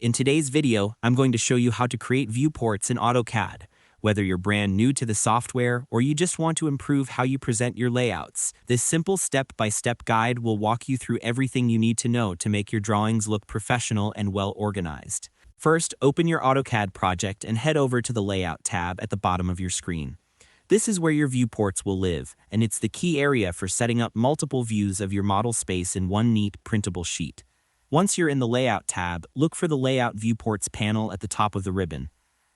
In today's video, I'm going to show you how to create viewports in AutoCAD. Whether you're brand new to the software or you just want to improve how you present your layouts, this simple step-by-step guide will walk you through everything you need to know to make your drawings look professional and well organized. First, open your AutoCAD project and head over to the Layout tab at the bottom of your screen. This is where your viewports will live, and it's the key area for setting up multiple views of your model space in one neat, printable sheet. Once you're in the Layout tab, look for the Layout Viewports panel at the top of the ribbon.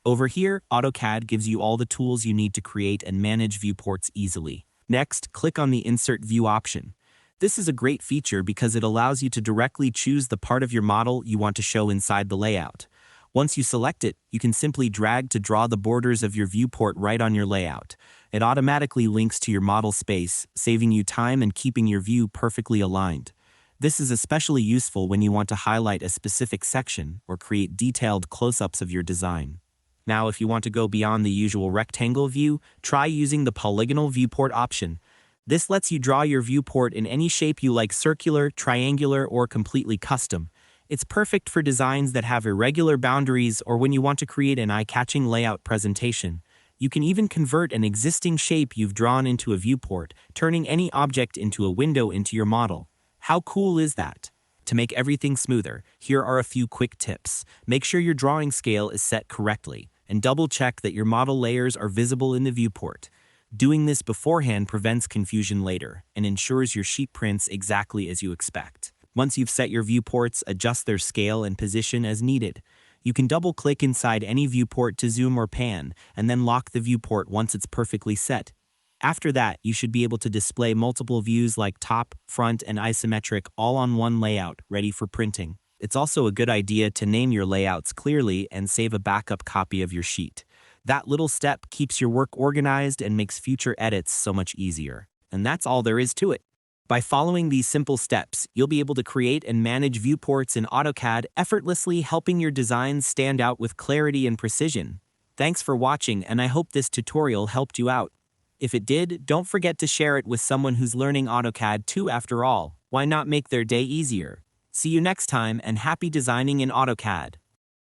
Over here, AutoCAD gives you all the tools you need to create and manage viewports easily. Next, click on the Insert View option. This is a great feature because it allows you to directly choose the part of your model you want to show inside the layout. Once you select it, you can simply drag to draw the borders of your viewport right on your layout. It automatically links to your model space, saving you time and keeping your view perfectly aligned. This is especially useful when you want to highlight a specific section or create detailed close-ups of your design. Now, if you want to go beyond the usual rectangle view, try using the polygonal viewport option. This lets you draw your viewport in any shape you like: circular, triangular, or completely custom. It's perfect for designs that have irregular boundaries or when you want to create an eye-catching layout presentation. You can even convert an existing shape you've drawn into a viewport, turning any object into a window into your model. How cool is that? To make everything smoother, here are a few quick tips. Make sure your drawing scale is set correctly, and double-check that your model layers are visible in the viewport. Doing this beforehand prevents confusion later and ensures your sheet prints exactly as you expect. Once you've set your viewports, adjust their scale and position as needed. You can double-click inside any viewport to zoom or pan, and then lock the viewport once it's perfectly set. After that, you should be able to display multiple views like top, front, and isometric all on one layout, ready for printing. It's also a good idea to name your layouts clearly and save a backup copy of your sheet. That little step keeps your work organized and makes future edits so much easier. And that's all there is to it. By following these simple steps, you'll be able to create and manage viewports in AutoCAD effortlessly, helping your designs stand out with clarity and precision. Thanks for watching, and I hope this tutorial helped you out. If it did, don't forget to share it with someone who's learning AutoCAD too. After all, why not make their day easier? See you next time, and happy designing in AutoCAD!